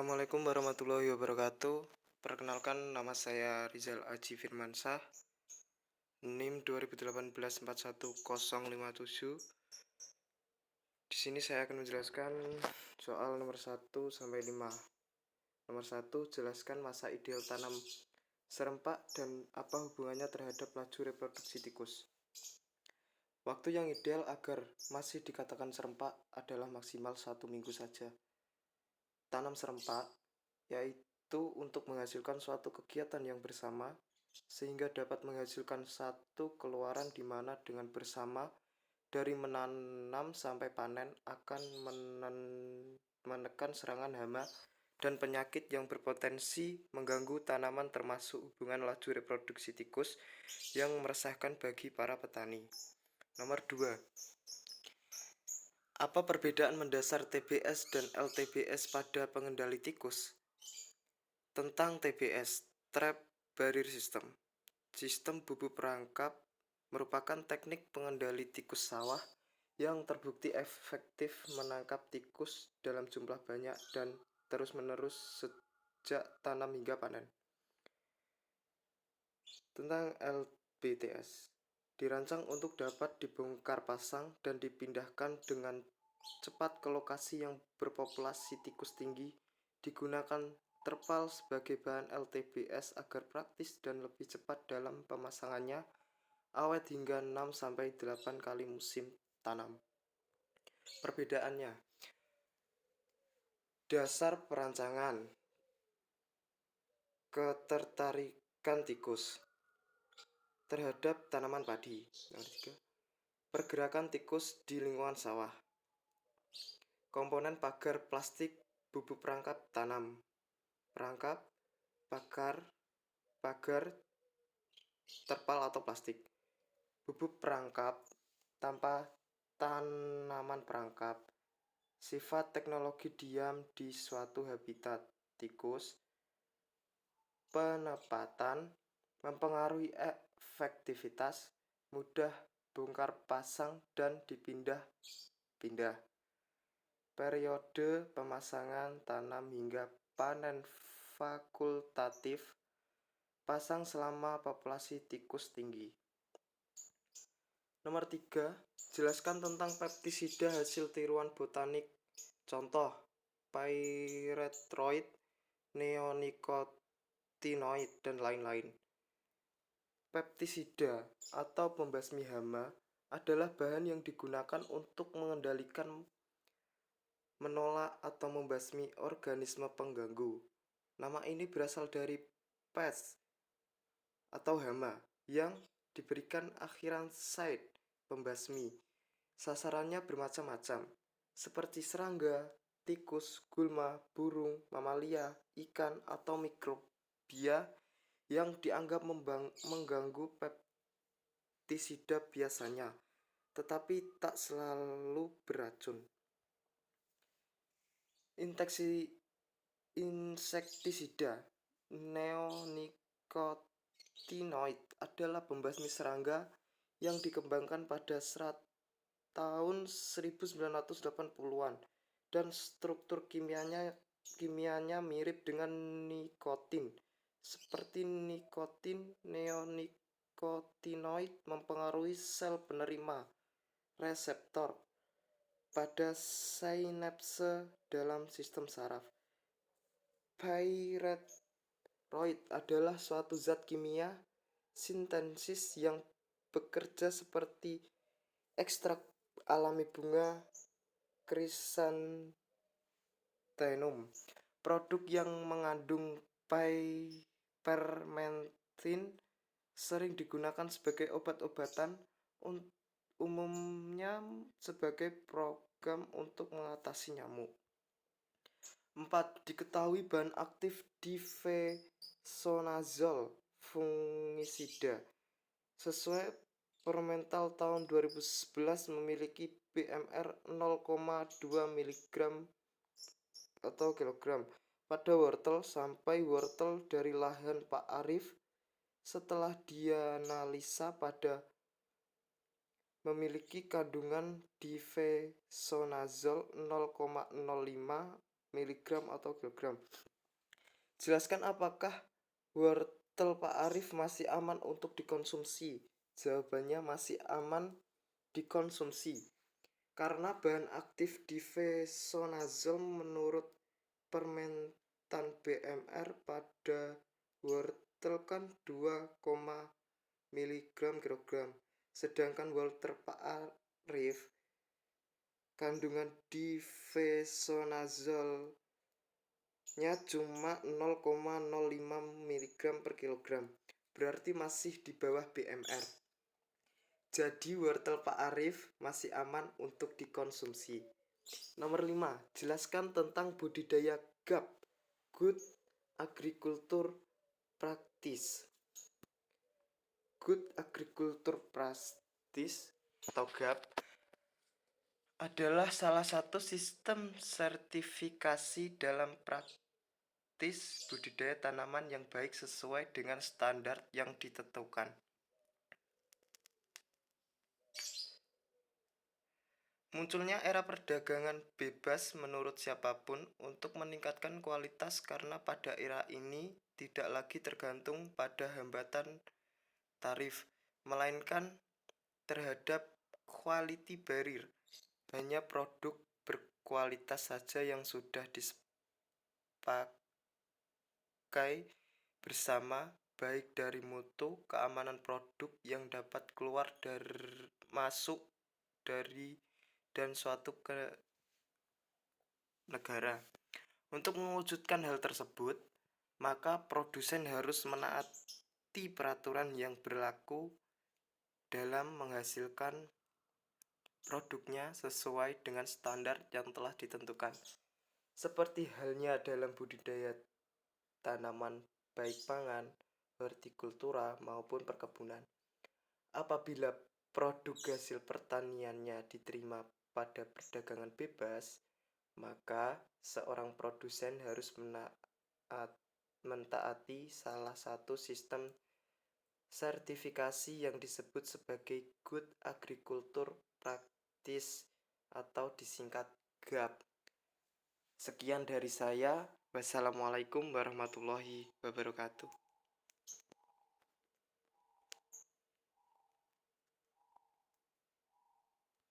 Assalamualaikum warahmatullahi wabarakatuh. Perkenalkan, nama saya Rizal Aji Firmansyah, NIM 2018-41057. Di sini saya akan menjelaskan soal nomor 1 sampai 5. Nomor 1, jelaskan masa ideal tanam serempak dan apa hubungannya terhadap laju reproduksi tikus. Waktu yang ideal agar masih dikatakan serempak adalah maksimal 1 minggu saja. Tanam serempak yaitu untuk menghasilkan suatu kegiatan yang bersama sehingga dapat menghasilkan satu keluaran di mana dengan bersama dari menanam sampai panen akan menekan serangan hama dan penyakit yang berpotensi mengganggu tanaman, termasuk hubungan laju reproduksi tikus yang meresahkan bagi para petani. Nomor 2, apa perbedaan mendasar TBS dan LTBS pada pengendali tikus? Tentang TBS, Trap Barrier System. Sistem bubuk perangkap merupakan teknik pengendali tikus sawah yang terbukti efektif menangkap tikus dalam jumlah banyak dan terus-menerus sejak tanam hingga panen. Tentang LBTS, dirancang untuk dapat dibongkar pasang dan dipindahkan dengan cepat ke lokasi yang berpopulasi tikus tinggi. Digunakan terpal sebagai bahan LTBS agar praktis dan lebih cepat dalam pemasangannya, awet hingga 6-8 kali musim tanam. Perbedaannya, dasar perancangan, ketertarikan tikus terhadap tanaman padi. Nomor 3, pergerakan tikus di lingkungan sawah. Komponen pagar plastik bubuk perangkap tanam. Perangkap, pagar, terpal atau plastik. Bubuk perangkap tanpa tanaman perangkap. Sifat teknologi diam di suatu habitat tikus. Penempatan mempengaruhi efektivitas, mudah bongkar pasang dan dipindah-pindah. Periode pemasangan tanam hingga panen fakultatif. Pasang selama populasi tikus tinggi. Nomor 3, jelaskan tentang pestisida hasil tiruan botanik. Contoh, pyrethroid, neonicotinoid, dan lain-lain. Pestisida atau pembasmi hama adalah bahan yang digunakan untuk mengendalikan, menolak, atau membasmi organisme pengganggu. Nama ini berasal dari pest atau hama yang diberikan akhiran side pembasmi. Sasarannya bermacam-macam, seperti serangga, tikus, gulma, burung, mamalia, ikan, atau mikrobia yang dianggap mengganggu. Pestisida biasanya, tetapi tak selalu beracun. Insektisida neonicotinoid adalah pembasmi serangga yang dikembangkan pada tahun 1980-an dan struktur kimianya mirip dengan nikotin. Seperti nikotin, neonicotinoid mempengaruhi sel penerima reseptor pada sinapse dalam sistem saraf. Pyrethroid adalah suatu zat kimia sintesis yang bekerja seperti ekstrak alami bunga chrysanthemum. Produk yang mengandung pipermethrin sering digunakan sebagai obat-obatan, umumnya sebagai program untuk mengatasi nyamuk. 4, diketahui bahan aktif difesonazole fungisida. Sesuai Permental tahun 2011 memiliki BMR 0,2 mg atau kilogram pada wortel sampai wortel dari lahan Pak Arif. Setelah dianalisa pada memiliki kandungan difesonazole 0,05 miligram atau kilogram. Jelaskan apakah wortel Pak Arif masih aman untuk dikonsumsi. Jawabannya masih aman dikonsumsi karena bahan aktif difesonazol menurut permentan BMR pada wortel kan 2, miligram kilogram. Sedangkan wortel Pak Arif kandungan difesonazolnya cuma 0,05 mg per kilogram, berarti masih di bawah BMR. Jadi wortel Pak Arif masih aman untuk dikonsumsi. Nomor 5, jelaskan tentang budidaya GAP, Good Agriculture Practice. Good Agriculture Practice atau GAP adalah salah satu sistem sertifikasi dalam praktis budidaya tanaman yang baik sesuai dengan standar yang ditentukan. Munculnya era perdagangan bebas menurut siapapun untuk meningkatkan kualitas karena pada era ini tidak lagi tergantung pada hambatan tarif, melainkan terhadap quality barrier. Hanya produk berkualitas saja yang sudah dipakai bersama, baik dari mutu, keamanan produk yang dapat keluar masuk dari dan suatu ke negara. Untuk mewujudkan hal tersebut, maka produsen harus menaati peraturan yang berlaku dalam menghasilkan produknya sesuai dengan standar yang telah ditentukan. Seperti halnya dalam budidaya tanaman baik pangan, hortikultura maupun perkebunan. Apabila produk hasil pertaniannya diterima pada perdagangan bebas, maka seorang produsen harus mentaati salah satu sistem sertifikasi yang disebut sebagai Good Agriculture Practice atau disingkat GAP. Sekian dari saya. Wassalamualaikum warahmatullahi wabarakatuh.